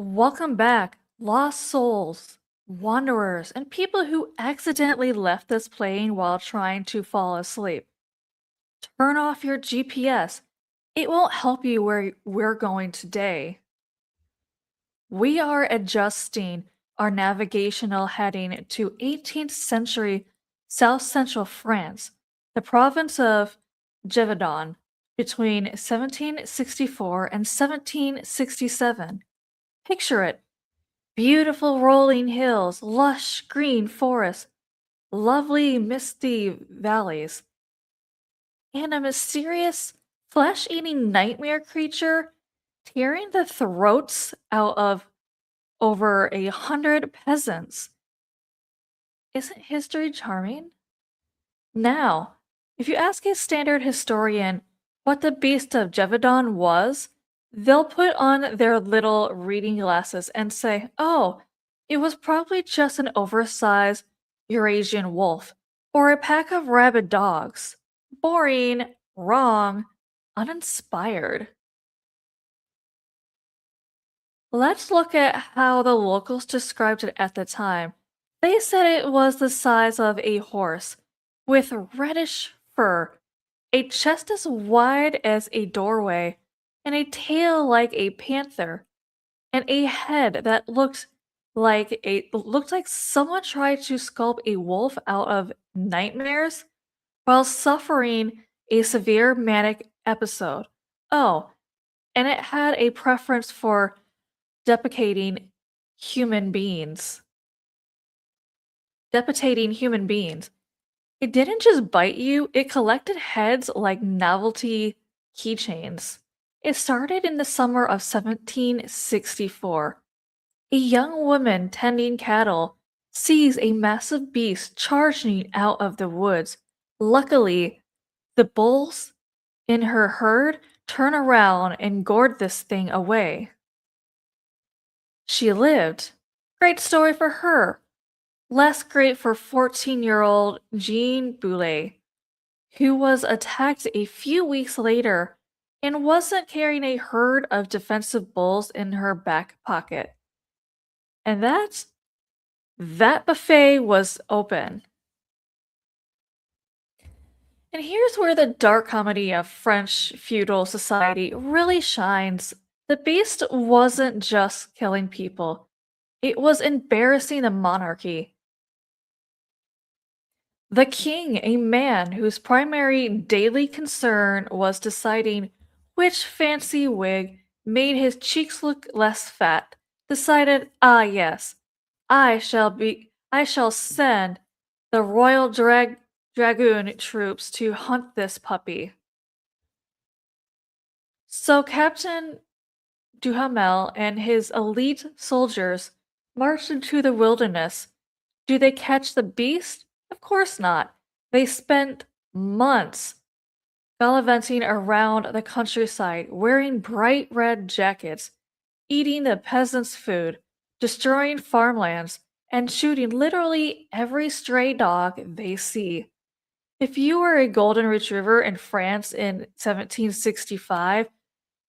Welcome back, lost souls, wanderers, and people who accidentally left this plane while trying to fall asleep. Turn off your GPS. It won't help you where we're going today. We are adjusting our navigational heading to 18th century South Central France, the province of Gévaudan, between 1764 and 1767. Picture it. Beautiful rolling hills, lush green forests, lovely misty valleys, and a mysterious flesh eating nightmare creature tearing the throats out of over 100 peasants. Isn't history charming? Now, if you ask a standard historian what the Beast of Gévaudan was, they'll put on their little reading glasses and say, oh, it was probably just an oversized Eurasian wolf or a pack of rabid dogs. Boring, wrong, uninspired. Let's look at how the locals described it at the time. They said it was the size of a horse, with reddish fur, a chest as wide as a doorway, and a tail like a panther, and a head that looked like someone tried to sculpt a wolf out of nightmares while suffering a severe manic episode. Oh, and it had a preference for deprecating human beings. Deprecating human beings. It didn't just bite you, it collected heads like novelty keychains. It started in the summer of 1764. A young woman tending cattle sees a massive beast charging out of the woods. Luckily, the bulls in her herd turn around and gored this thing away. She lived. Great story for her. Less great for 14-year-old Jean Boulet, who was attacked a few weeks later and wasn't carrying a herd of defensive bulls in her back pocket. And that buffet was open. And here's where the dark comedy of French feudal society really shines. The beast wasn't just killing people, it was embarrassing the monarchy. The king, a man whose primary daily concern was deciding which fancy wig made his cheeks look less fat, decided, ah yes, I shall send the royal dragoon troops to hunt this puppy. So Captain Duhamel and his elite soldiers marched into the wilderness. Do they catch the beast? Of course not. They spent months gallivanting around the countryside, wearing bright red jackets, eating the peasants' food, destroying farmlands, and shooting literally every stray dog they see. If you were a golden retriever in France in 1765,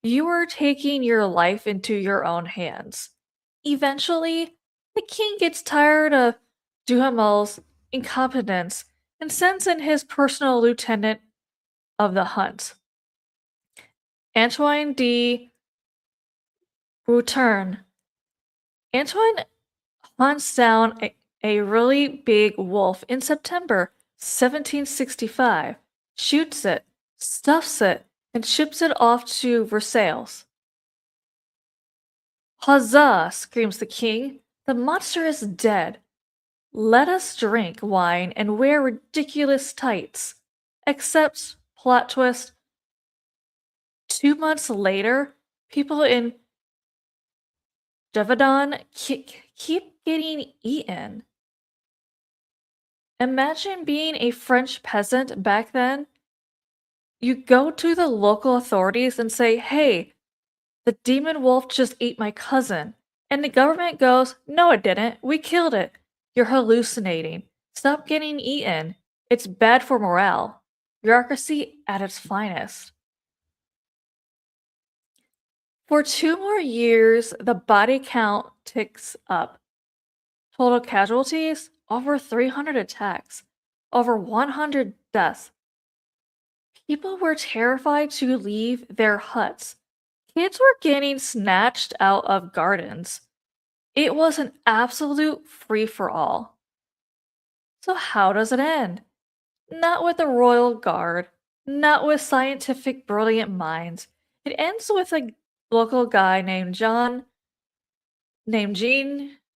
you were taking your life into your own hands. Eventually, the king gets tired of Duhamel's incompetence and sends in his personal lieutenant of the hunt, Antoine de Bouturn. Antoine hunts down a really big wolf in September 1765, shoots it, stuffs it, and ships it off to Versailles. Huzzah! Screams the king. The monster is dead. Let us drink wine and wear ridiculous tights. Except, plot twist, 2 months later, people in Gévaudan keep getting eaten. Imagine being a French peasant back then. You go to the local authorities and say, hey, the demon wolf just ate my cousin. And the government goes, no, it didn't. We killed it. You're hallucinating. Stop getting eaten. It's bad for morale. Bureaucracy at its finest. For 2 more years, the body count ticks up. Total casualties over 300 attacks, over 100 deaths. People were terrified to leave their huts. Kids were getting snatched out of gardens. It was an absolute free for all. So, how does it end? Not with a royal guard, not with scientific brilliant minds. It ends with a local guy named Jean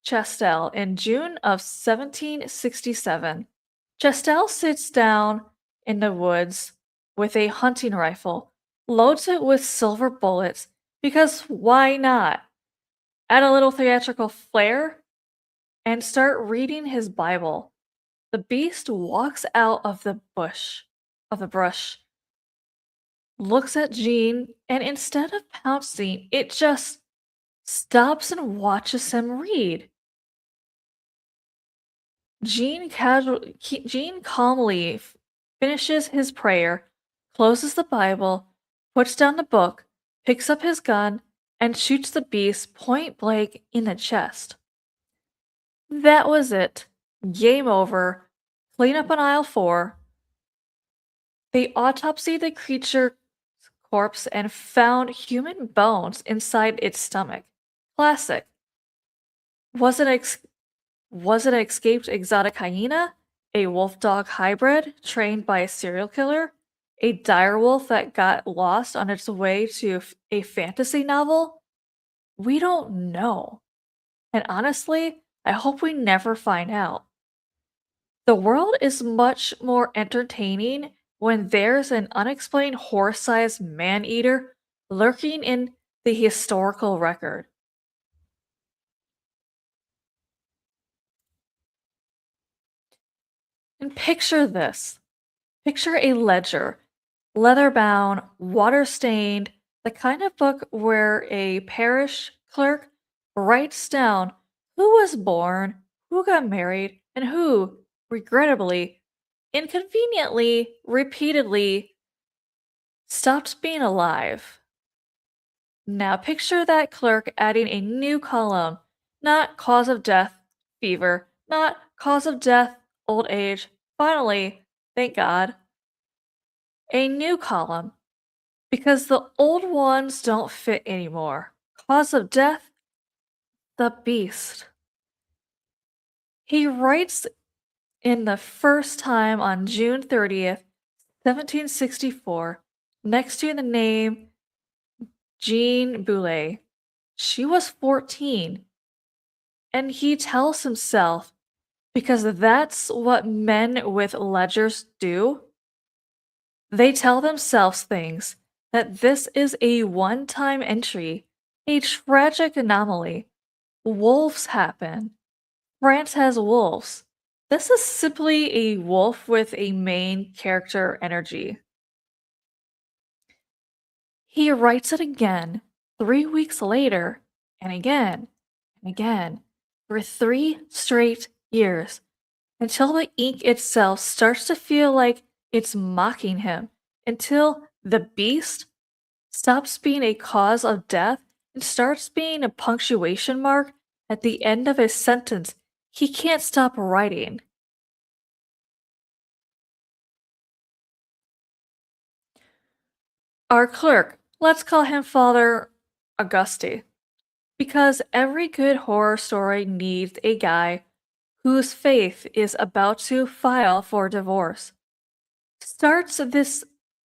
Chastel in June of 1767. Chastel sits down in the woods with a hunting rifle, loads it with silver bullets, because why not? Add a little theatrical flair and start reading his Bible. The beast walks out of the brush, looks at Jean, and instead of pouncing, it just stops and watches him read. Jean calmly finishes his prayer, closes the Bible, puts down the book, picks up his gun, and shoots the beast point blank in the chest. That was it. Game over. Clean up on aisle 4. They autopsied the creature's corpse and found human bones inside its stomach. Classic. Was it was it an escaped exotic hyena? A wolf dog hybrid trained by a serial killer? A direwolf that got lost on its way to a fantasy novel? We don't know. And honestly, I hope we never find out. The world is much more entertaining when there's an unexplained horse sized man eater lurking in the historical record. And picture this, picture a ledger, leather bound, water stained, the kind of book where a parish clerk writes down who was born, who got married, and who, regrettably, inconveniently, repeatedly, stopped being alive. Now picture that clerk adding a new column, not cause of death, fever, not cause of death, old age. Finally, thank God, a new column, because the old ones don't fit anymore. Cause of death, the beast. He writes in the first time on June 30th, 1764, next to the name Jean Boulet. She was 14, and he tells himself, because that's what men with ledgers do, they tell themselves things, that this is a one time entry, a tragic anomaly. Wolves happen. France has wolves. This is simply a wolf with a main character energy. He writes it again 3 weeks later, and again, for 3 straight years, until the ink itself starts to feel like it's mocking him, until the beast stops being a cause of death and starts being a punctuation mark at the end of a sentence he can't stop writing. Our clerk, let's call him Father Auguste, because every good horror story needs a guy whose faith is about to file for divorce. Starts this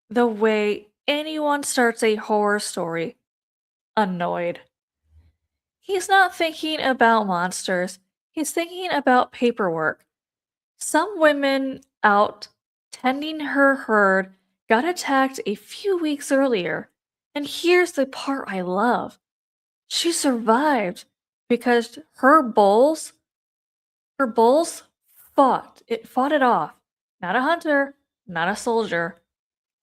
the way anyone starts a horror story, annoyed. He's not thinking about monsters, he's thinking about paperwork. Some women out tending her herd got attacked a few weeks earlier. And here's the part I love. She survived because her bulls fought it off. Not a hunter, not a soldier.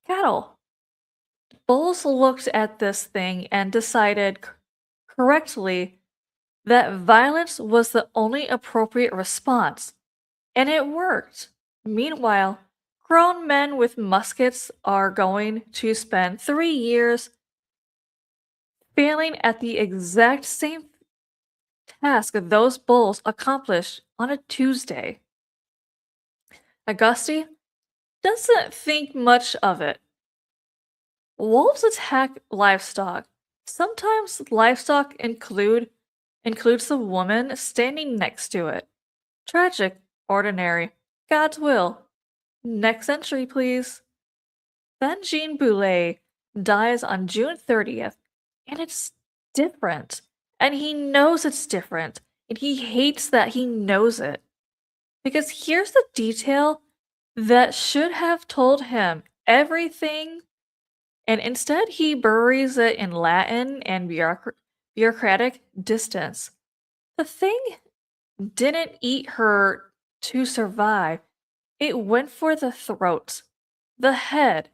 Cattle. Bulls looked at this thing and decided correctly that violence was the only appropriate response. And it worked. Meanwhile, grown men with muskets are going to spend 3 years failing at the exact same task those bulls accomplished on a Tuesday. Auguste doesn't think much of it. Wolves attack livestock. Sometimes livestock includes the woman standing next to it. Tragic, ordinary, God's will. Next entry, please. Then Jean Boulet dies on June 30th, and it's different. And he knows it's different, and he hates that he knows it. Because here's the detail that should have told him everything, and instead he buries it in Latin and bureaucratic distance. The thing didn't eat her to survive, it went for the throat, the head.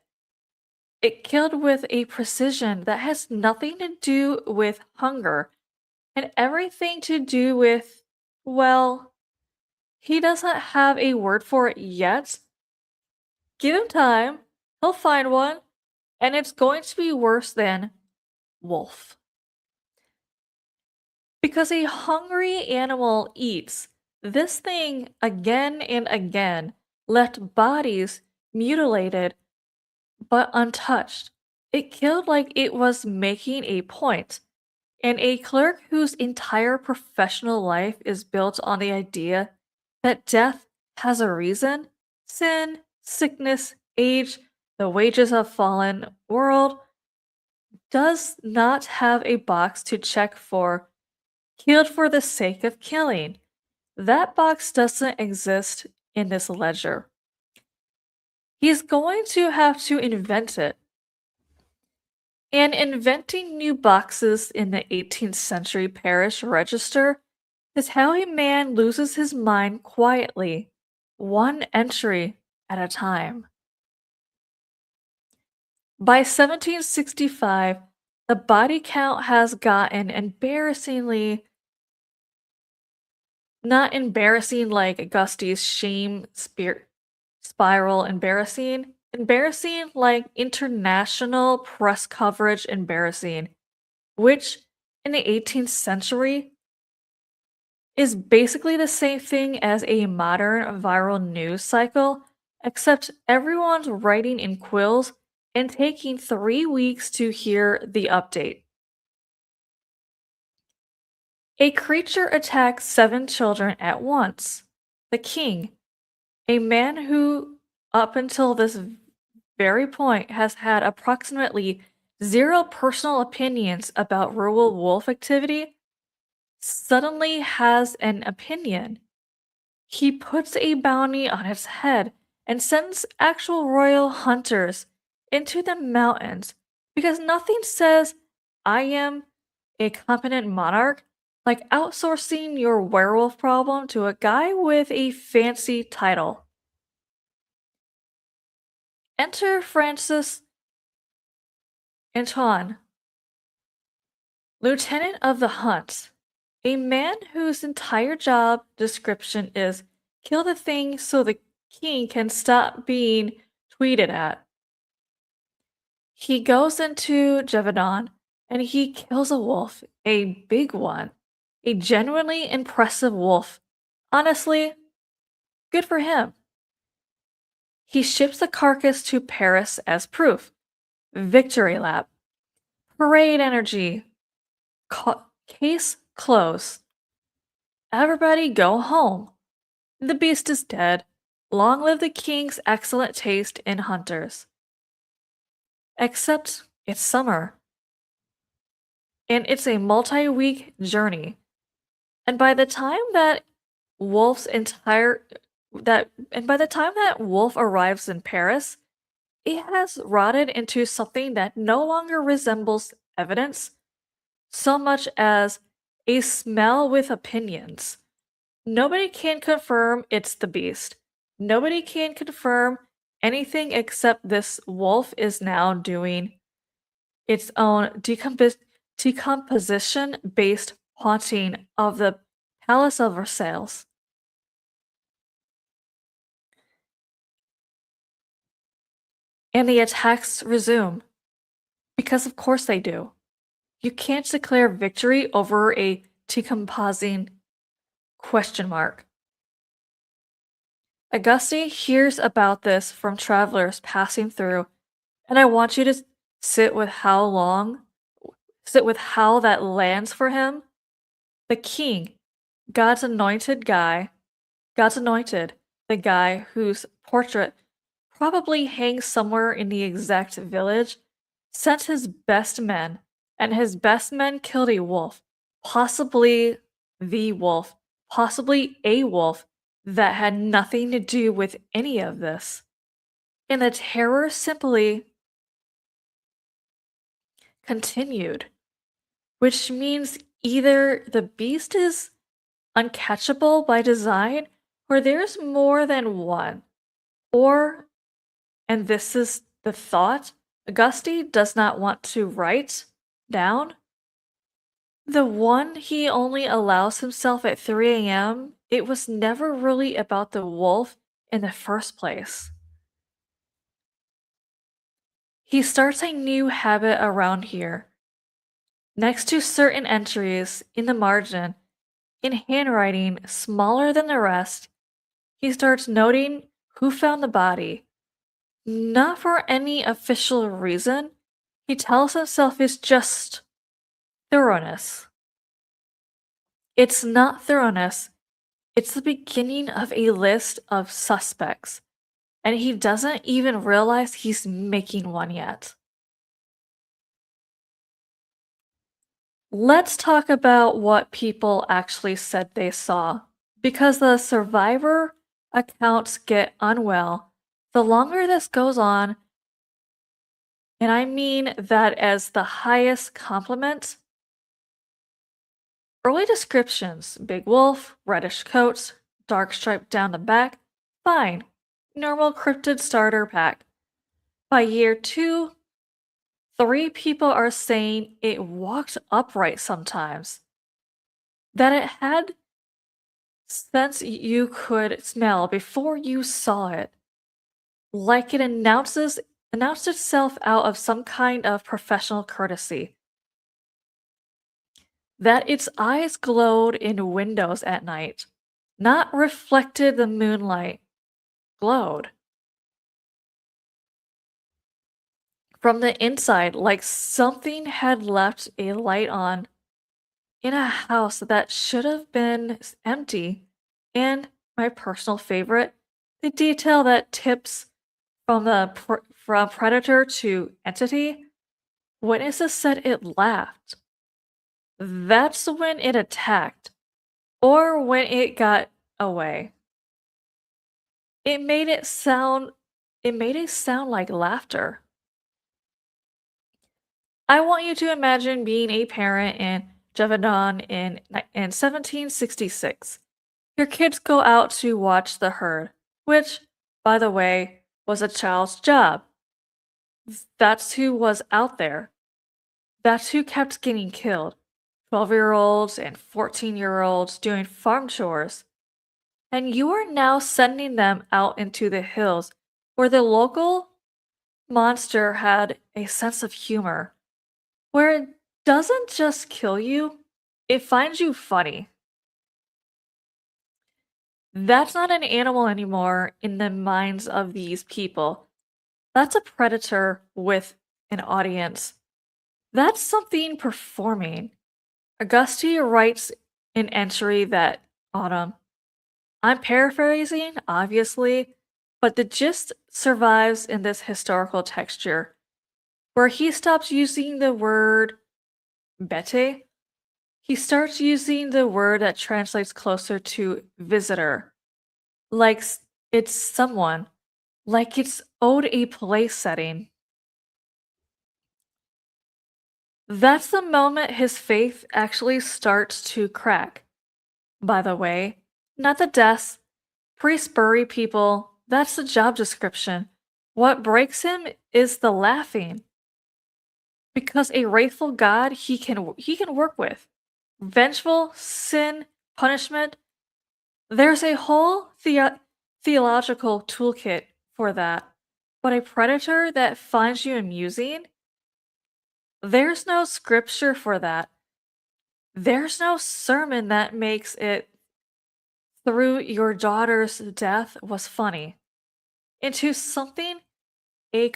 It killed with a precision that has nothing to do with hunger and everything to do with, well, he doesn't have a word for it yet. Give him time, he'll find one, and it's going to be worse than wolf. Because a hungry animal eats, this thing again and again left bodies mutilated but untouched. It killed like it was making a point. And a clerk whose entire professional life is built on the idea that death has a reason, sin, sickness, age, the wages of fallen world, does not have a box to check for killed for the sake of killing. That box doesn't exist in this ledger. He's going to have to invent it. And inventing new boxes in the 18th century parish register is how a man loses his mind quietly, one entry at a time. By 1765, the body count has gotten embarrassingly not embarrassing like Auguste's spiral embarrassing like international press coverage embarrassing, which in the 18th century is basically the same thing as a modern viral news cycle, except everyone's writing in quills and taking 3 weeks to hear the update. A creature attacks 7 children at once. The king, a man who, up until this very point, has had approximately zero personal opinions about rural wolf activity, suddenly has an opinion. He puts a bounty on its head and sends actual royal hunters into the mountains because nothing says, I am a competent monarch, like outsourcing your werewolf problem to a guy with a fancy title. Enter Francis Antoine, lieutenant of the hunt, a man whose entire job description is kill the thing so the king can stop being tweeted at. He goes into Gévaudan and he kills a wolf, a big one, a genuinely impressive wolf. Honestly, good for him. He ships the carcass to Paris as proof. Victory lap. Parade energy. Case closed. Everybody go home. The beast is dead. Long live the king's excellent taste in hunters. Except it's summer. And it's a multi-week journey. And by the time that Wolf's entire that and by the time that Wolf arrives in Paris, it has rotted into something that no longer resembles evidence so much as a smell with opinions. Nobody can confirm it's the beast. Nobody can confirm anything except this wolf is now doing its own decomposition based haunting of the Palace of Versailles. And the attacks resume. Because of course they do. You can't declare victory over a decomposing question mark. Auguste hears about this from travelers passing through, and I want you to sit with how long, sit with how that lands for him. The king, God's anointed guy, God's anointed, the guy whose portrait probably hangs somewhere in the exact village, sent his best men, and his best men killed a wolf, possibly the wolf, possibly a wolf that had nothing to do with any of this. And the terror simply continued, which means either the beast is uncatchable by design, or there's more than one. Or, and this is the thought, Auguste does not want to write down. The one he only allows himself at 3 a.m., it was never really about the wolf in the first place. He starts a new habit around here. Next to certain entries in the margin, in handwriting smaller than the rest, he starts noting who found the body. Not for any official reason, he tells himself it's just thoroughness. It's not thoroughness, it's the beginning of a list of suspects, and he doesn't even realize he's making one yet. Let's talk about what people actually said they saw. Because the survivor accounts get unwell, the longer this goes on, and I mean that as the highest compliment, early descriptions big wolf, reddish coats, dark stripe down the back, fine, normal cryptid starter pack. By year 2, 3 people are saying it walked upright sometimes, that it had scents you could smell before you saw it, like it announced itself out of some kind of professional courtesy. That its eyes glowed in windows at night, not reflected the moonlight, glowed. From the inside, like something had left a light on in a house that should have been empty. And my personal favorite, the detail that tips from from predator to entity. Witnesses said it laughed. That's when it attacked, or when it got away. It made it sound it made it sound like laughter. I want you to imagine being a parent in Gévaudan in 1766. Your kids go out to watch the herd, which, by the way, was a child's job. That's who was out there. That's who kept getting killed. 12-year-olds and 14-year-olds doing farm chores. And you are now sending them out into the hills where the local monster had a sense of humor, where it doesn't just kill you, it finds you funny. That's not an animal anymore in the minds of these people. That's a predator with an audience. That's something performing. Auguste writes an entry that autumn. I'm paraphrasing, obviously, but the gist survives in this historical texture, where he stops using the word bete. He starts using the word that translates closer to visitor, like it's someone, like it's owed a place setting. That's the moment his faith actually starts to crack. By the way, not the deaths. Priests bury people. That's the job description. What breaks him is the laughing. Because a wrathful God he can work with. Vengeful, sin, punishment. There's a whole theological toolkit for that. But a predator that finds you amusing, There's no scripture for that. There's no sermon that makes it through your daughter's death was funny into something a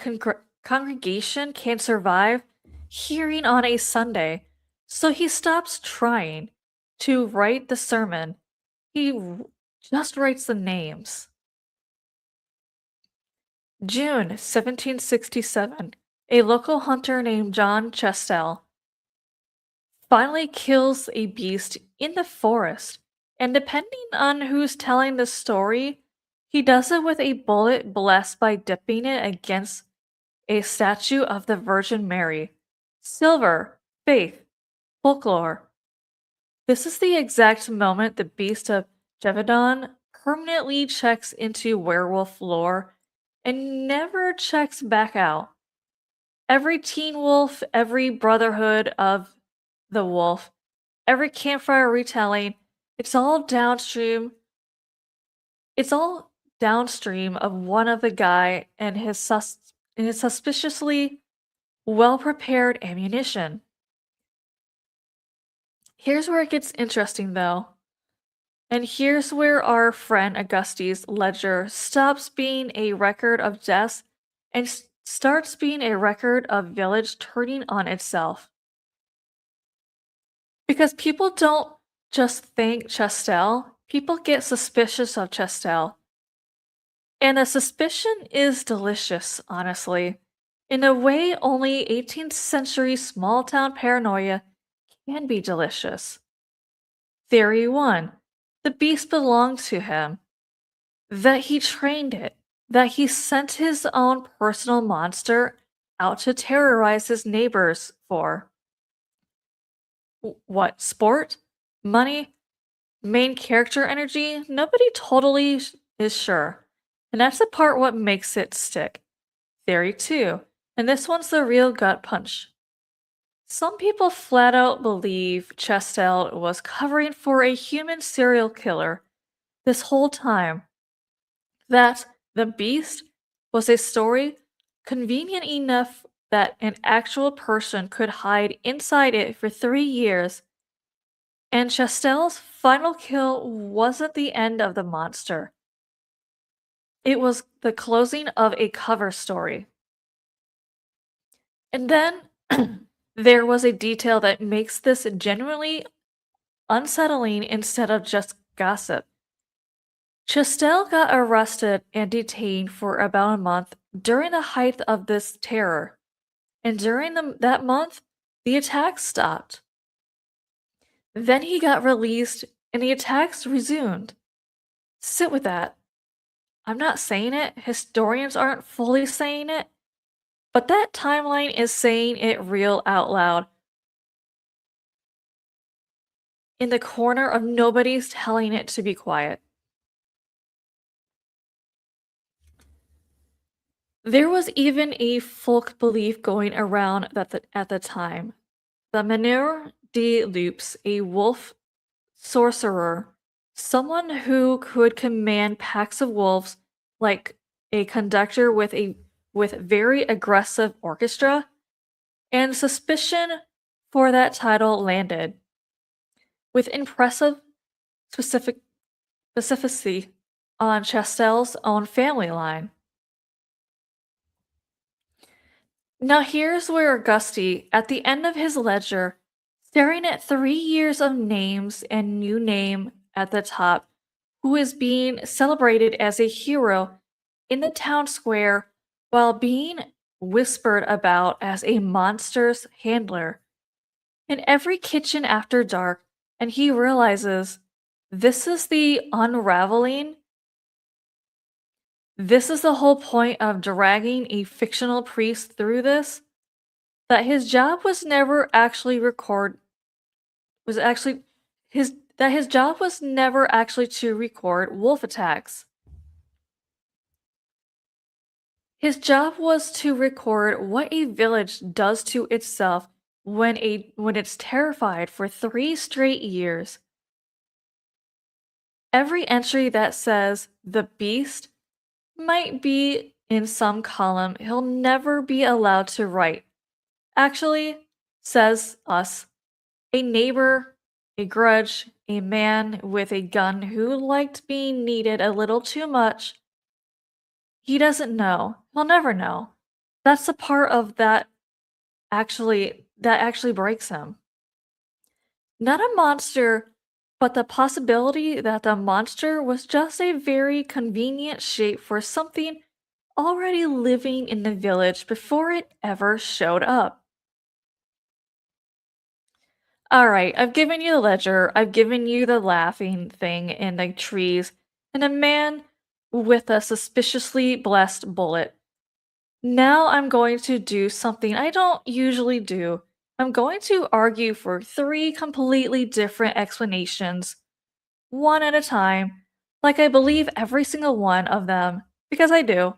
congregation can survive hearing on a Sunday. So he stops trying to write the sermon. Just writes the names. June 1767. A local hunter named John Chastel finally kills a beast in the forest, and depending on who's telling the story, he does it with a bullet blessed by dipping it against a statue of the Virgin Mary. Silver, faith, folklore. This is the exact moment the beast of Gévaudan permanently checks into werewolf lore and never checks back out. Every teen wolf, every brotherhood of the wolf, every campfire retelling, it's all downstream. It's all downstream of one of the guy and his suspiciously well-prepared ammunition. Here's where it gets interesting, though. And here's where our friend Auguste's ledger stops being a record of deaths and starts being a record of village turning on itself. Because people don't just think Chastel, people get suspicious of Chastel. And the suspicion is delicious, honestly. In a way, only 18th century small town paranoia can be delicious. Theory 1. The beast belonged to him. That he trained it. That he sent his own personal monster out to terrorize his neighbors for. What? Sport? Money? Main character energy? Nobody totally is sure. And that's the part what makes it stick. Theory 2. And this one's the real gut punch. Some people flat out believe Chastel was covering for a human serial killer this whole time. That the beast was a story convenient enough that an actual person could hide inside it for 3 years, and Chastel's final kill wasn't the end of the monster. It was the closing of a cover story. And then there was a detail that makes this genuinely unsettling instead of just gossip. Chastel got arrested and detained for about a month during the height of this terror, and during that month, the attacks stopped. Then he got released and the attacks resumed. Sit with that. I'm not saying it, historians aren't fully saying it, but that timeline is saying it real out loud. In the corner of nobody's telling it to be quiet. There was even a folk belief going around at the time. The Meneur de Loups, a wolf sorcerer, someone who could command packs of wolves like a conductor with very aggressive orchestra, and suspicion for that title landed with impressive specificity on Chastel's own family line. Now here's where Auguste, at the end of his ledger, staring at 3 years of names and new name at the top, who is being celebrated as a hero in the town square while being whispered about as a monster's handler in every kitchen after dark, and he realizes this is the unraveling. This is the whole point of dragging a fictional priest through this, that his job was never actually his job was never actually to record wolf attacks. His job was to record what a village does to itself when it's terrified for 3 straight years. Every entry that says the beast might be in some column he'll never be allowed to write. Actually, says us, a neighbor, a grudge, a man with a gun who liked being needed a little too much. He doesn't know. He'll never know. That's the part of that actually breaks him. Not a monster, but the possibility that the monster was just a very convenient shape for something already living in the village before it ever showed up. Alright, I've given you the ledger, I've given you the laughing thing in the trees, and a man with a suspiciously blessed bullet. Now I'm going to do something I don't usually do. I'm going to argue for three completely different explanations, one at a time, like I believe every single one of them, because I do,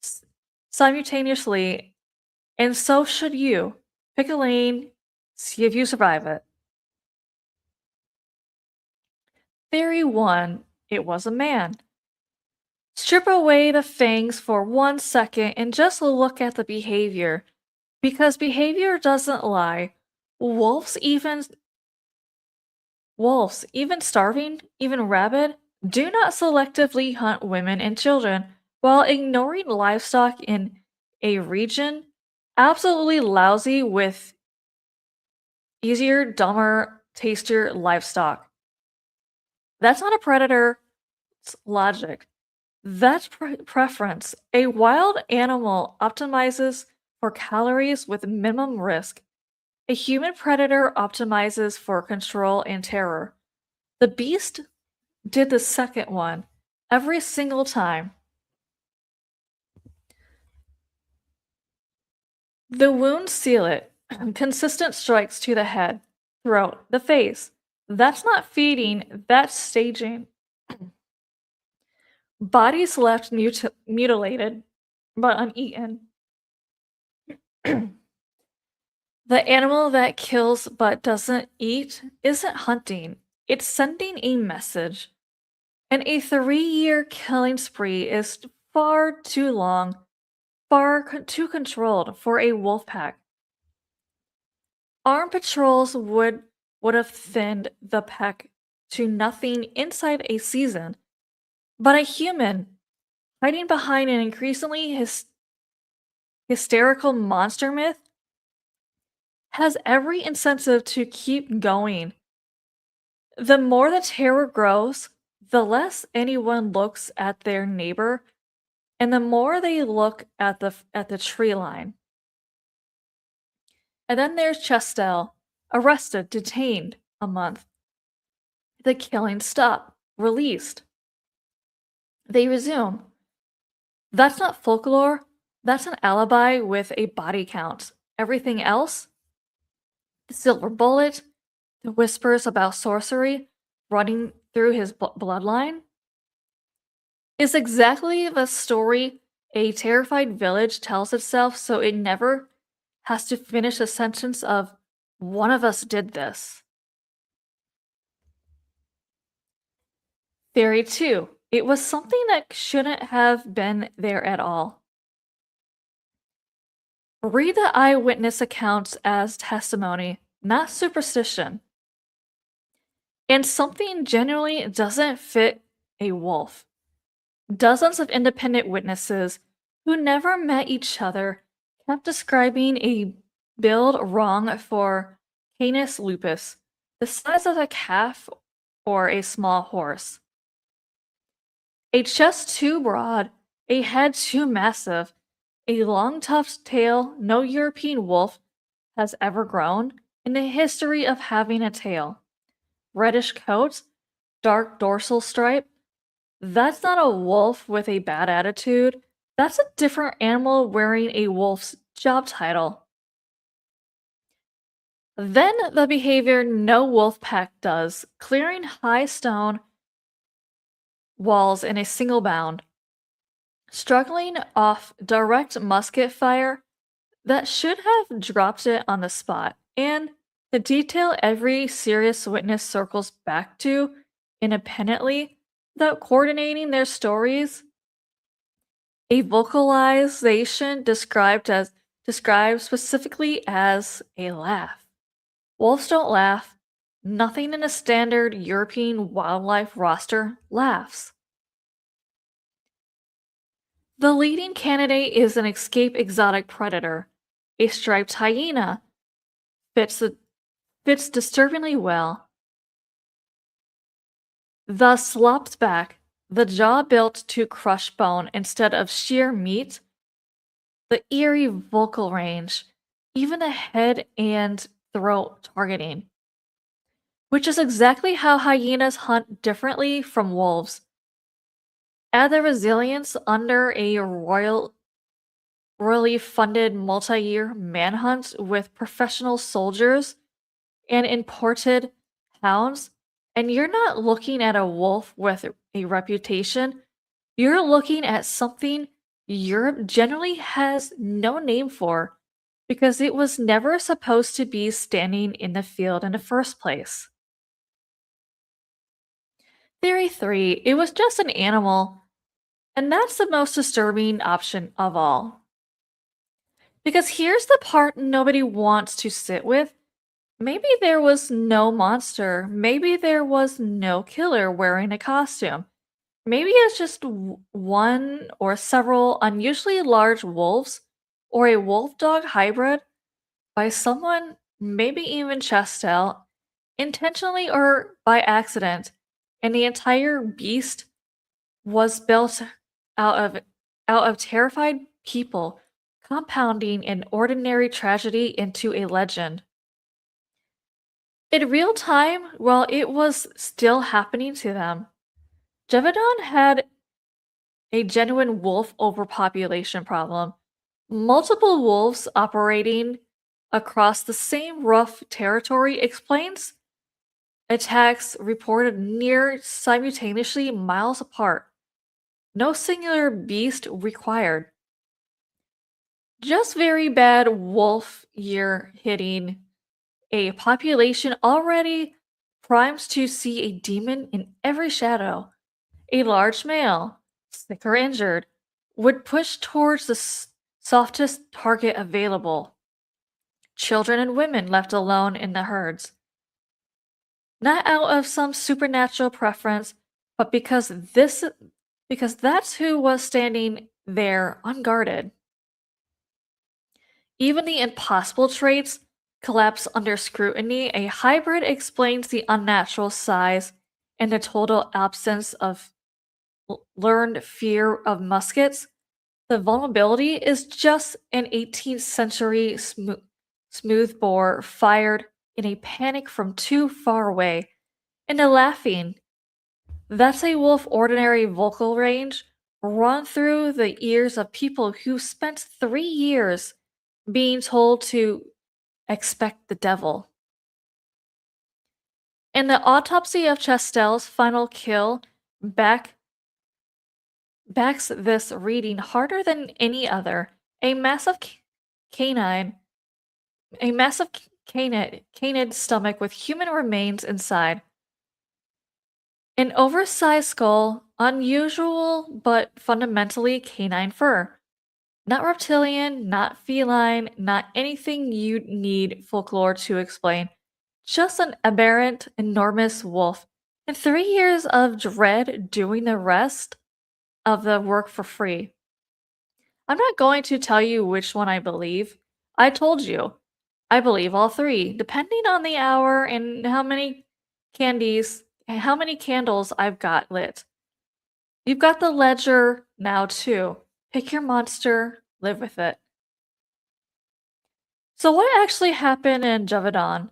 s- simultaneously, and so should you. Pick a lane, see if you survive it. Theory 1, it was a man. Strip away the fangs for 1 second and just look at the behavior. Because behavior doesn't lie. Wolves, even even starving, even rabid, do not selectively hunt women and children while ignoring livestock in a region absolutely lousy with easier, dumber, tastier livestock. That's not a predator's logic. That's preference. A wild animal optimizes for calories with minimum risk. A human predator optimizes for control and terror. The beast did the second one every single time. The wounds seal it. Consistent strikes to the head, throat, the face. That's not feeding, that's staging. Bodies left mutilated, but uneaten. The animal that kills but doesn't eat isn't hunting, it's sending a message. And a 3-year killing spree is far too long, too controlled for a wolf pack. Armed patrols would have thinned the pack to nothing inside a season, but a human hiding behind an increasingly hysterical monster myth has every incentive to keep going. The more the terror grows, the less anyone looks at their neighbor, and the more they look at the tree line. And then there's Chastel, arrested, detained, a month. The killing stop, released. They resume. That's not folklore, that's an alibi with a body count. Everything else, the silver bullet, the whispers about sorcery running through his bloodline, is exactly the story a terrified village tells itself so it never has to finish a sentence of, one of us did this. Theory 2. It was something that shouldn't have been there at all. Read the eyewitness accounts as testimony, not superstition. And something genuinely doesn't fit a wolf. Dozens of independent witnesses who never met each other kept describing a build wrong for Canis lupus, the size of a calf or a small horse. A chest too broad, a head too massive, a long tough tail no European wolf has ever grown in the history of having a tail. Reddish coat, dark dorsal stripe. That's not a wolf with a bad attitude. That's a different animal wearing a wolf's job title. Then the behavior no wolf pack does, clearing high stone walls in a single bound, struggling off direct musket fire that should have dropped it on the spot, and the detail every serious witness circles back to independently without coordinating their stories. A vocalization described as described specifically as a laugh. Wolves don't laugh. Nothing in a standard European wildlife roster laughs. The leading candidate is an escaped exotic predator. A striped hyena fits, fits disturbingly well. The slopped back, the jaw built to crush bone instead of sheer meat, the eerie vocal range, even the head and throat targeting, which is exactly how hyenas hunt differently from wolves. Add the resilience under a royally funded multi-year manhunt with professional soldiers and imported hounds, and you're not looking at a wolf with a reputation. You're looking at something Europe generally has no name for because it was never supposed to be standing in the field in the first place. Theory 3, it was just an animal, and that's the most disturbing option of all. Because here's the part nobody wants to sit with. Maybe there was no monster. Maybe there was no killer wearing a costume. Maybe it's just one or several unusually large wolves or a wolf dog hybrid by someone, maybe even Chastel, intentionally or by accident, and the entire beast was built out of out of terrified people, compounding an ordinary tragedy into a legend. In real time, while it was still happening to them, Gévaudan had a genuine wolf overpopulation problem. Multiple wolves operating across the same rough territory explains attacks reported near simultaneously miles apart. No singular beast required. Just very bad wolf year hitting a population already primed to see a demon in every shadow. A large male, sick or injured, would push towards the softest target available. Children and women left alone in the herds. Not out of some supernatural preference, but because that's who was standing there unguarded. Even the impossible traits collapse under scrutiny. A hybrid explains the unnatural size and the total absence of learned fear of muskets. The vulnerability is just an 18th century smoothbore fired in a panic from too far away. And the laughing, that's a wolf ordinary vocal range run through the ears of people who spent 3 years being told to expect the devil. In the autopsy of Chastel's final kill, backs this reading harder than any other. A massive canine, a massive canid stomach with human remains inside. An oversized skull, unusual but fundamentally canine fur. Not reptilian, not feline, not anything you'd need folklore to explain. Just an aberrant, enormous wolf. And 3 years of dread doing the rest of the work for free. I'm not going to tell you which one I believe. I told you. I believe all three, depending on the hour and how many candles I've got lit. You've got the ledger now too. Pick your monster, live with it. So what actually happened in Gévaudan?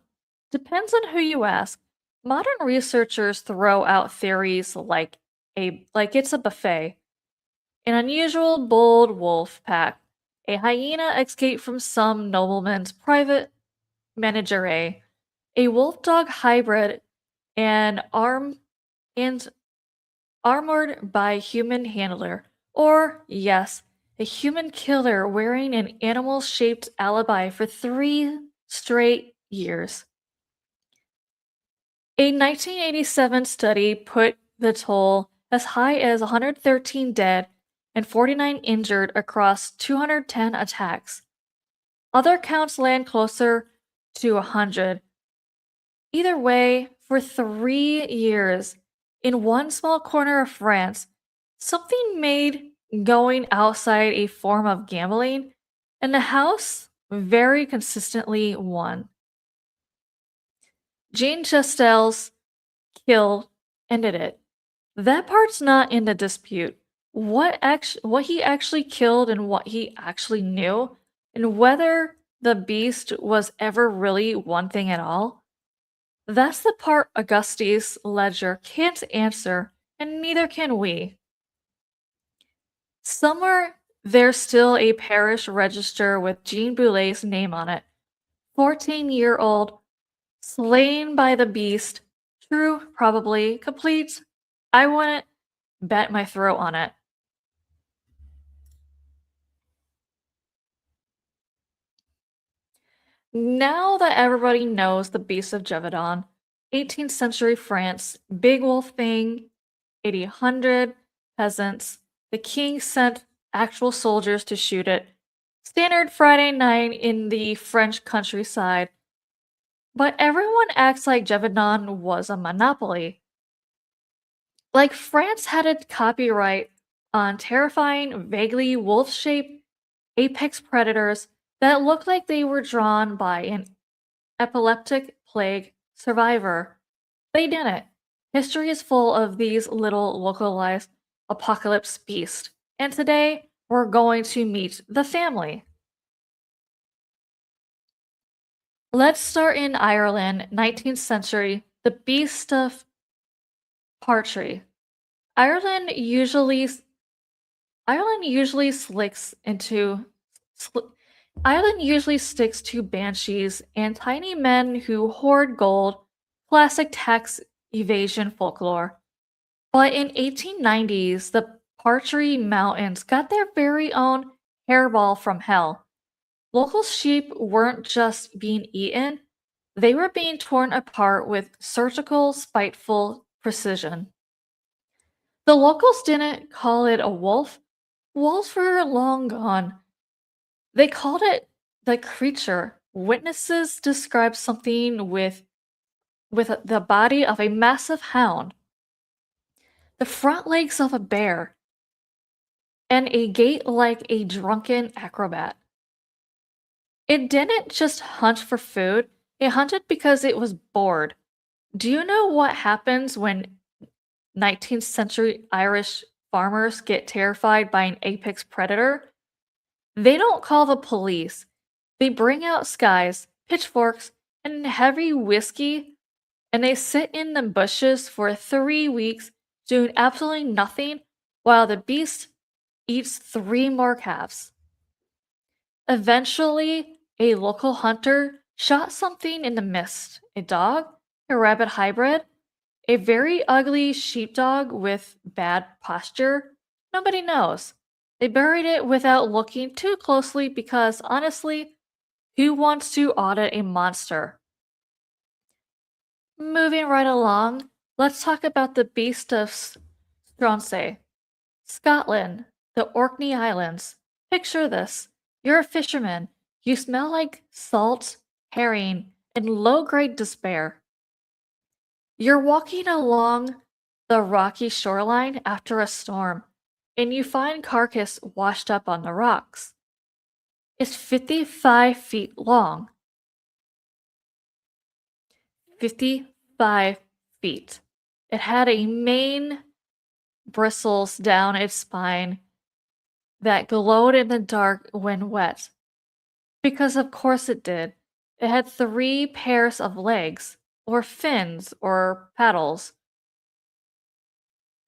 Depends on who you ask. Modern researchers throw out theories like it's a buffet. An unusual bold wolf pack. A hyena escaped from some nobleman's private menagerie. A wolf dog hybrid and armored by human handler. Or, yes, a human killer wearing an animal-shaped alibi for 3 straight years. A 1987 study put the toll as high as 113 dead and 49 injured across 210 attacks. Other counts land closer to 100. Either way, for 3 years, in one small corner of France, something made going outside a form of gambling, and the house very consistently won. Jean Chastell's kill ended it. That part's not in the dispute. What he actually killed and what he actually knew, and whether the beast was ever really one thing at all, that's the part Auguste's ledger can't answer, and neither can we. Somewhere there's still a parish register with Jean Boulet's name on it. 14-year-old, slain by the beast. True, probably. Complete. I wouldn't bet my throat on it. Now that everybody knows the Beast of Gévaudan, 18th century France, big wolf thing, 800 peasants, the king sent actual soldiers to shoot it. Standard Friday night in the French countryside. But everyone acts like Gévaudan was a monopoly. Like France had a copyright on terrifying, vaguely wolf-shaped apex predators that looked like they were drawn by an epileptic plague survivor. They didn't. History is full of these little localized apocalypse beasts. And today, we're going to meet the family. Let's start in Ireland, 19th century, the beast of Partry. Ireland usually Ireland usually slicks into sl- Ireland usually sticks to banshees and tiny men who hoard gold, classic tax evasion folklore. But in 1890s, the Partry Mountains got their very own hairball from hell. Local sheep weren't just being eaten, they were being torn apart with surgical, spiteful precision. The locals didn't call it a wolf. Wolves were long gone. They called it the creature. Witnesses described something with the body of a massive hound, the front legs of a bear, and a gait like a drunken acrobat. It didn't just hunt for food, it hunted because it was bored. Do you know what happens when 19th century Irish farmers get terrified by an apex predator? They don't call the police. They bring out skies, pitchforks, and heavy whiskey, and they sit in the bushes for 3 weeks doing absolutely nothing while the beast eats three more calves. Eventually, a local hunter shot something in the mist, a dog, a rabbit hybrid, a very ugly sheepdog with bad posture. Nobody knows. They buried it without looking too closely because, honestly, who wants to audit a monster? Moving right along, let's talk about the Beast of Stronsay. Scotland, the Orkney Islands. Picture this. You're a fisherman. You smell like salt, herring, and low-grade despair. You're walking along the rocky shoreline after a storm, and you find carcass washed up on the rocks. It's 55 feet long. 55 feet. It had a mane bristles down its spine that glowed in the dark when wet. Because of course it did. It had 3 pairs of legs, or fins, or paddles.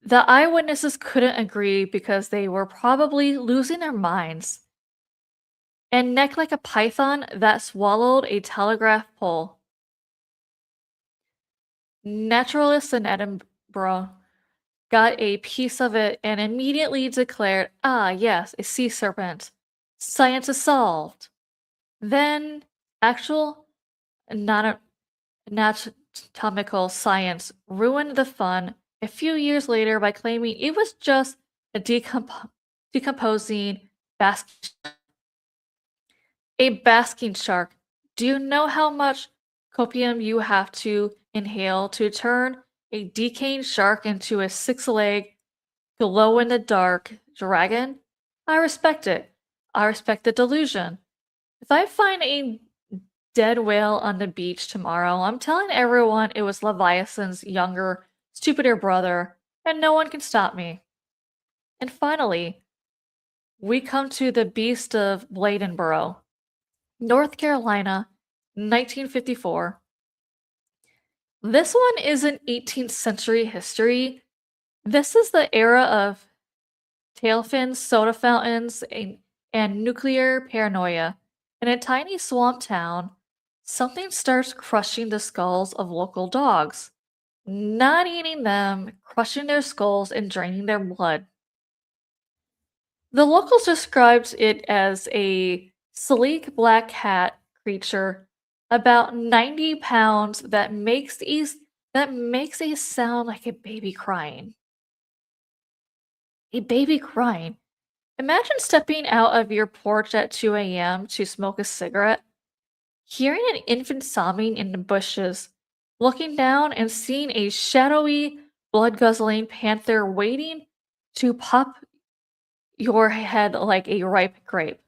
The eyewitnesses couldn't agree because they were probably losing their minds. And neck like a python that swallowed a telegraph pole. Naturalists in Edinburgh got a piece of it and immediately declared, ah, yes, a sea serpent. Science is solved. Then, actual anatomical science ruined the fun a few years later by claiming it was just a decomposing basket. A basking shark. Do you know how much copium you have to inhale to turn a decaying shark into a six-legged, glow-in-the-dark dragon? I respect it. I respect the delusion. If I find a dead whale on the beach tomorrow, I'm telling everyone it was Leviathan's younger, stupider brother, and no one can stop me. And finally, we come to the beast of Bladenboro, North Carolina, 1954. This one isn't 18th century history. This is the era of tailfins, soda fountains, and nuclear paranoia. In a tiny swamp town, something starts crushing the skulls of local dogs. Not eating them, crushing their skulls and draining their blood. The locals described it as a sleek black cat creature about 90 pounds that makes a sound like a baby crying. A baby crying. Imagine stepping out of your porch at 2 a.m. to smoke a cigarette, hearing an infant sobbing in the bushes, looking down and seeing a shadowy, blood-guzzling panther waiting to pop your head like a ripe grape.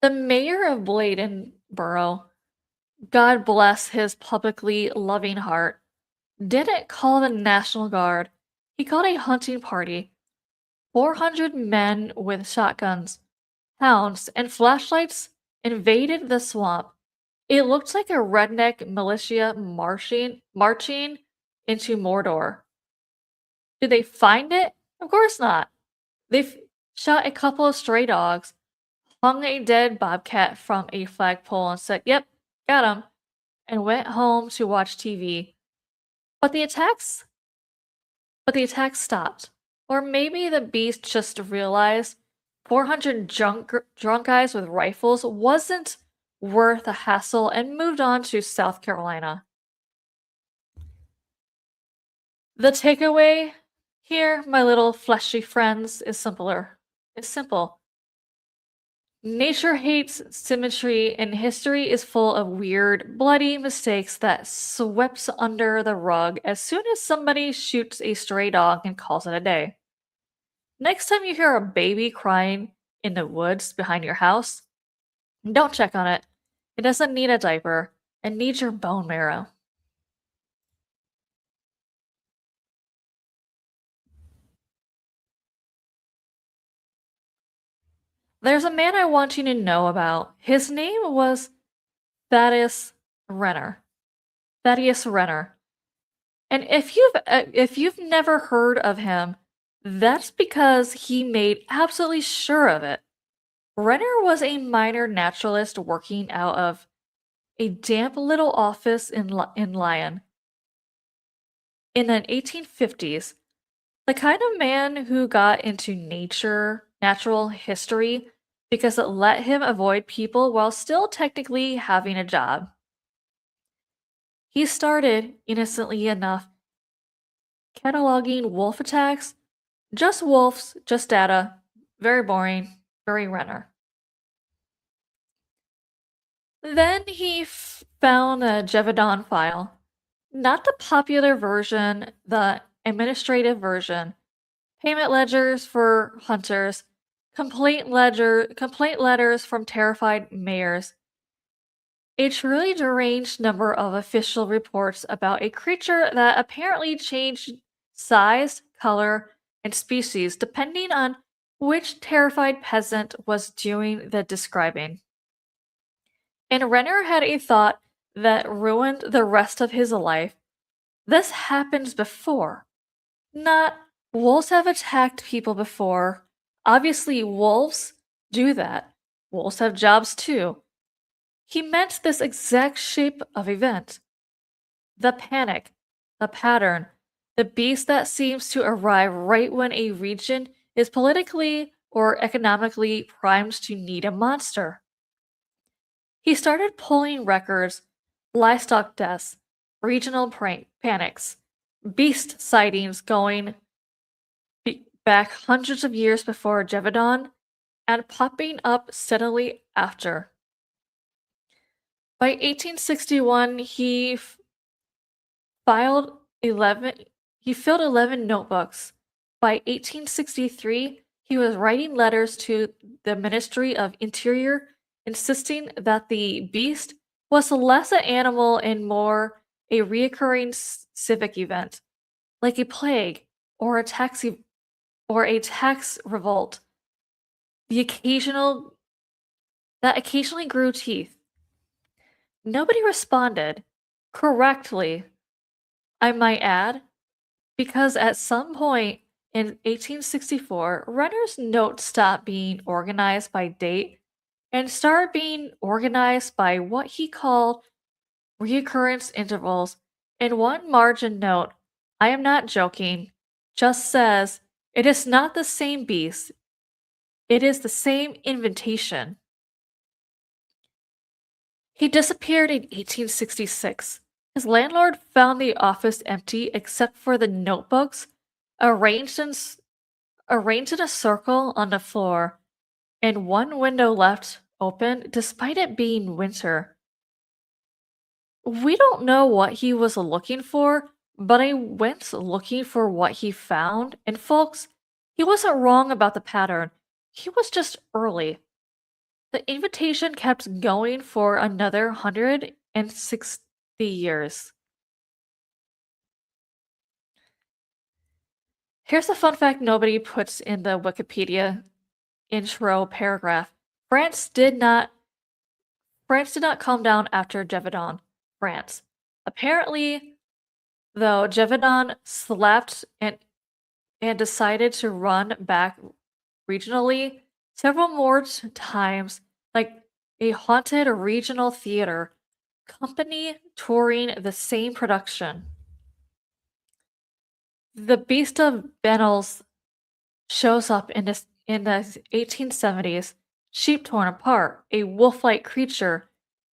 The mayor of Bladenboro, God bless his publicly loving heart, didn't call the National Guard. He called a hunting party. 400 men with shotguns, hounds, and flashlights invaded the swamp. It looked like a redneck militia marching into Mordor. Did they find it? Of course not. Shot a couple of stray dogs, hung a dead bobcat from a flagpole and said, "Yep, got him," and went home to watch TV. But the attacks but the attacks stopped. Or maybe the beast just realized 400 drunk guys with rifles wasn't worth the hassle and moved on to South Carolina. The takeaway here, my little fleshy friends, is simpler. It's simple. Nature hates symmetry, and history is full of weird, bloody mistakes that swept under the rug as soon as somebody shoots a stray dog and calls it a day. Next time you hear a baby crying in the woods behind your house, don't check on it. It doesn't need a diaper. It needs your bone marrow. There's a man I want you to know about. His name was Thaddeus Renner. Thaddeus Renner. And if you've never heard of him, that's because he made absolutely sure of it. Renner was a minor naturalist working out of a damp little office in Lyon in the 1850s. The kind of man who got into natural history because it let him avoid people while still technically having a job. He started, innocently enough, cataloging wolf attacks. Just wolves, just data. Very boring, very Renner. Then he found a Gévaudan file. Not the popular version, the administrative version. Payment ledgers for hunters, complaint letters from terrified mayors. A truly deranged number of official reports about a creature that apparently changed size, color, and species depending on which terrified peasant was doing the describing. And Renner had a thought that ruined the rest of his life. This happens before. Not wolves have attacked people before. Obviously, wolves do that. Wolves have jobs too. He meant this exact shape of event. The panic, the pattern, the beast that seems to arrive right when a region is politically or economically primed to need a monster. He started pulling records, livestock deaths, regional panics, beast sightings going back hundreds of years before Gévaudan, and popping up steadily after. By 1861, filed 11 he filled 11 notebooks. By 1863, he was writing letters to the Ministry of Interior insisting that the beast was less an animal and more a reoccurring civic event, like a plague or or a tax revolt. The occasional that occasionally grew teeth. Nobody responded correctly, I might add, because at some point in 1864, Renner's notes stopped being organized by date and started being organized by what he called reoccurrence intervals. In one margin note, I am not joking, just says, it is not the same beast, it is the same invitation. He disappeared in 1866. His landlord found the office empty except for the notebooks arranged in a circle on the floor, and one window left open despite it being winter. We don't know what he was looking for, but I went looking for what he found, and folks, he wasn't wrong about the pattern. He was just early. The invitation kept going for another 160 years. Here's a fun fact nobody puts in the Wikipedia intro paragraph. France did not calm down after Gévaudan, France. Apparently, though, Gévaudan slapped and decided to run back regionally several more times, like a haunted regional theater company touring the same production. The Beast of Benels shows up in the 1870s, sheep torn apart, a wolf-like creature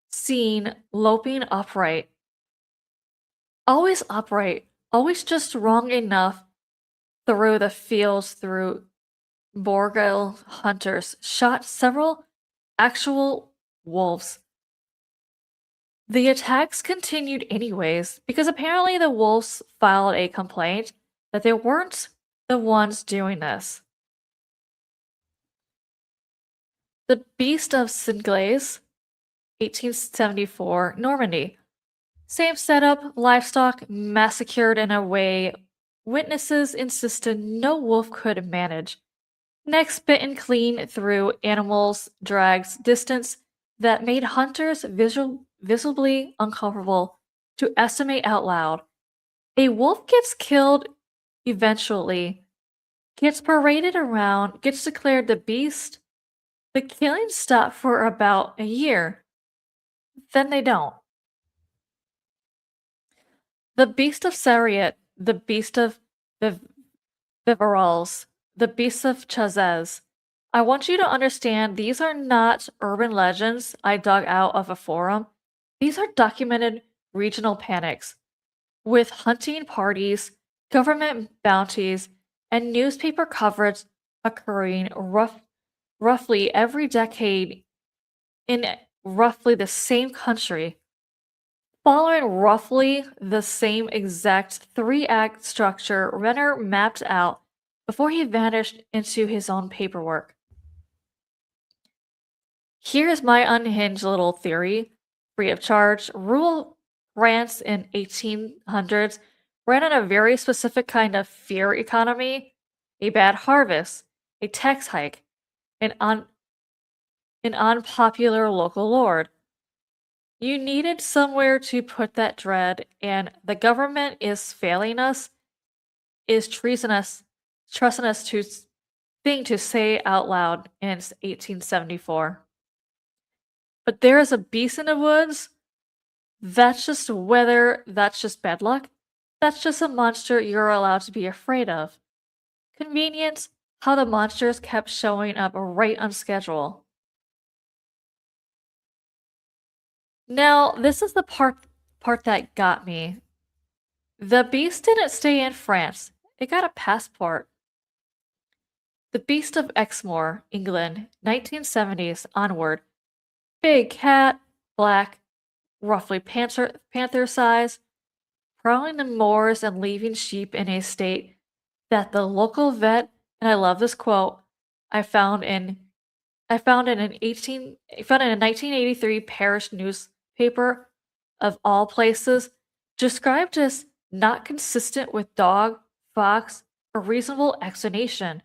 seen loping upright. Always upright, always just wrong enough through the fields through Borgel hunters shot several actual wolves. The attacks continued anyways, because apparently the wolves filed a complaint that they weren't the ones doing this. The Beast of Singlaise, 1874, Normandy. Same setup, livestock massacred in a way witnesses insisted no wolf could manage. Necks bitten clean through animals' drags distance that made hunters visibly uncomfortable to estimate out loud. A wolf gets killed eventually, gets paraded around, gets declared the beast. The killings stop for about a year. Then they don't. The Beast of Sariat, the Beast of Viverals, the Beast of Chazes. I want you to understand these are not urban legends I dug out of a forum. These are documented regional panics, with hunting parties, government bounties, and newspaper coverage occurring roughly every decade in roughly the same country. Following roughly the same exact three-act structure Renner mapped out before he vanished into his own paperwork. Here's my unhinged little theory, free of charge. Rural France in 1800s ran on a very specific kind of fear economy, a bad harvest, a tax hike, an unpopular local lord. You needed somewhere to put that dread, and the government is failing us, is treasonous, trusting us to thing to say out loud in 1874. But there is a beast in the woods. That's just weather, that's just bad luck. That's just a monster you're allowed to be afraid of. Convenience, how the monsters kept showing up right on schedule. Now, this is the part that got me. The beast didn't stay in France. It got a passport. The Beast of Exmoor, England, 1970s onward. Big cat, black, roughly panther size, prowling the moors and leaving sheep in a state that the local vet, and I love this quote, I found in I found in a 1983 parish newspaper of all places, described as not consistent with dog, fox, or reasonable explanation.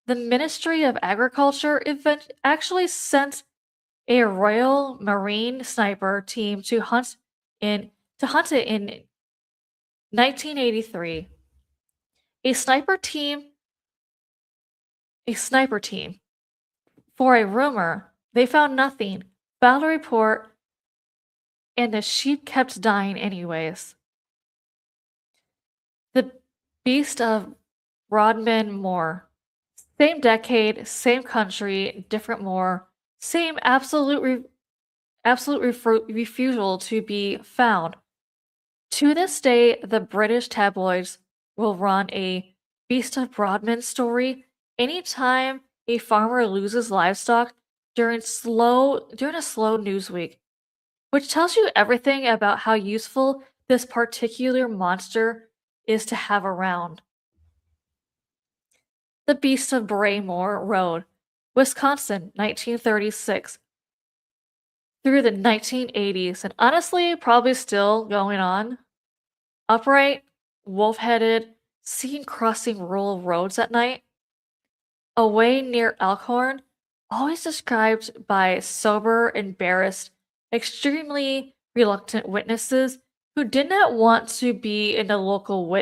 The Ministry of Agriculture actually sent a Royal Marine sniper team to hunt it in 1983. A sniper team, a sniper team. For a rumor, they found nothing, filed a report, and the sheep kept dying anyways. The Beast of Rodman Moor. Same decade, same country, different moor, same refusal to be found. To this day, the British tabloids will run a Beast of Broadman story anytime a farmer loses livestock during a slow news week, which tells you everything about how useful this particular monster is to have around. The Beast of Braymore Road, Wisconsin, 1936 through the 1980s, and honestly, probably still going on. Upright, wolf-headed, seen crossing rural roads at night. Away near Elkhorn, always described by sober, embarrassed, extremely reluctant witnesses who did not want to be in the local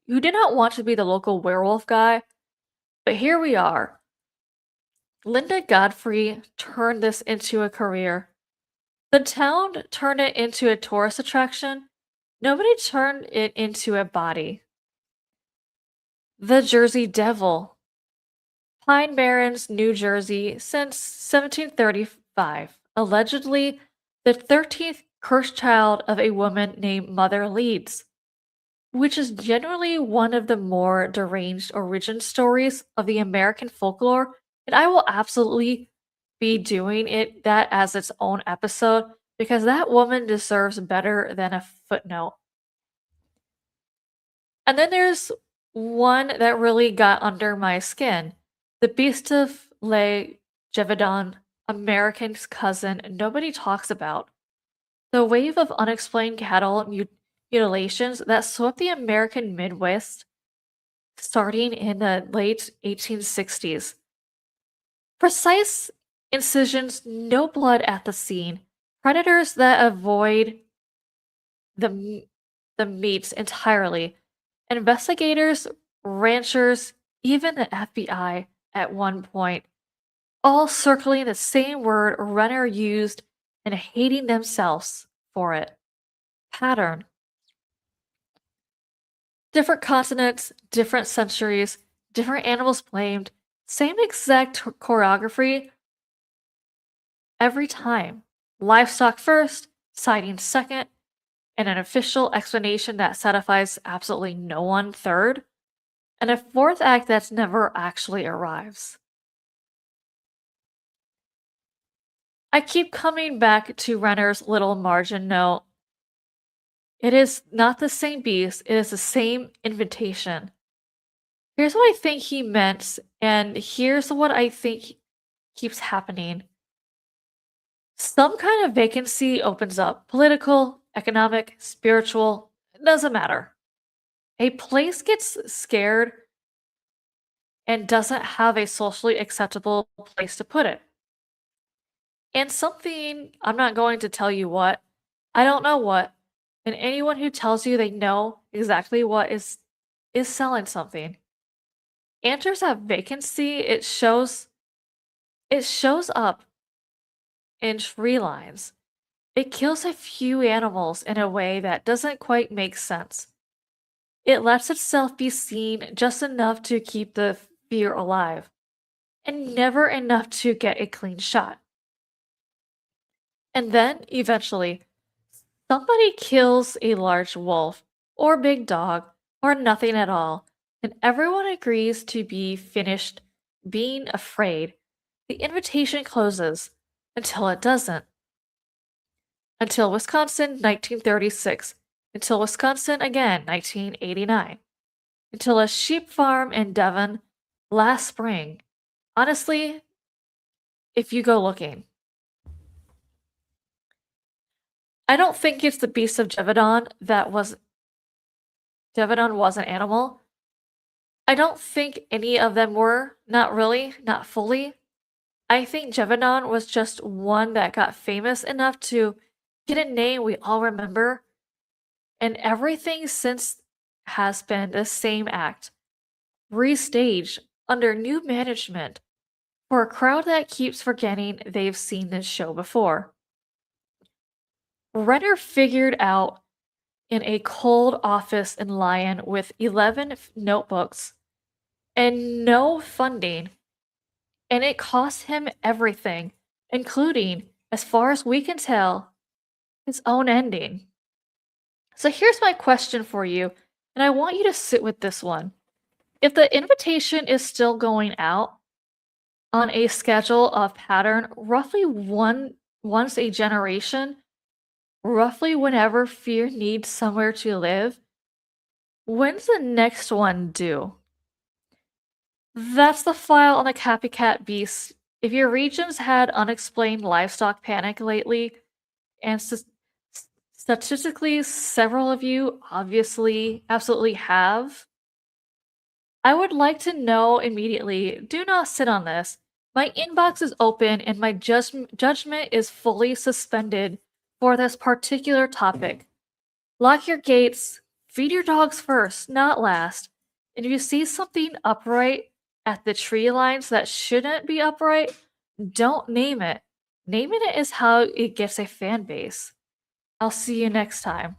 who did not want to be the local werewolf guy. But here we are. Linda Godfrey turned this into a career. The town turned it into a tourist attraction. Nobody turned it into a body. The Jersey Devil. Pine Barrens, New Jersey, since 1735. Allegedly, the 13th cursed child of a woman named Mother Leeds, which is generally one of the more deranged origin stories of the American folklore, and I will absolutely be doing that as its own episode because that woman deserves better than a footnote. And then there's one that really got under my skin. The Beast of Le Gévaudan, American's cousin nobody talks about. The wave of unexplained cattle mutilations that swept the American Midwest starting in the late 1860s. Precise incisions, no blood at the scene. Predators that avoid the, the meats entirely. Investigators, ranchers, even the FBI at one point, all circling the same word Renner used and hating themselves for it. Pattern. Different continents, different centuries, different animals blamed, same exact choreography every time. Livestock first, sightings second, and an official explanation that satisfies absolutely no one third, and a fourth act that never actually arrives. I keep coming back to Renner's little margin note. It is not the same beast, it is the same invitation. Here's what I think he meant, and here's what I think keeps happening. Some kind of vacancy opens up. Political, economic, spiritual, it doesn't matter. A place gets scared and doesn't have a socially acceptable place to put it. And something, I'm not going to tell you what, I don't know what, and anyone who tells you they know exactly what is selling something. Answers that vacancy, it shows up in tree lines. It kills a few animals in a way that doesn't quite make sense. It lets itself be seen just enough to keep the fear alive, and never enough to get a clean shot. And then, eventually, somebody kills a large wolf, or big dog, or nothing at all, and everyone agrees to be finished being afraid, the invitation closes until it doesn't. Until Wisconsin, 1936. Until Wisconsin again, 1989. Until a sheep farm in Devon last spring. Honestly, if you go looking. I don't think it's the beast of Gévaudan Gévaudan was an animal. I don't think any of them were, not really, not fully. I think Gévaudan was just one that got famous enough to get a name we all remember, and everything since has been the same act, restaged under new management for a crowd that keeps forgetting they've seen this show before. Renner figured out in a cold office in Lyon with 11 notebooks and no funding, and it cost him everything, including, as far as we can tell, his own ending. So here's my question for you, and I want you to sit with this one. If the invitation is still going out on a schedule of pattern roughly once a generation, roughly whenever fear needs somewhere to live, when's the next one due? That's the file on the copycat beast. If your regions had unexplained livestock panic lately, and statistically several of you obviously absolutely have, I would like to know immediately. Do not sit on this. My inbox is open and my judgment is fully suspended for this particular topic. Lock your gates, feed your dogs first, not last. And if you see something upright at the tree lines that shouldn't be upright, don't name it. Naming it is how it gets a fan base. I'll see you next time.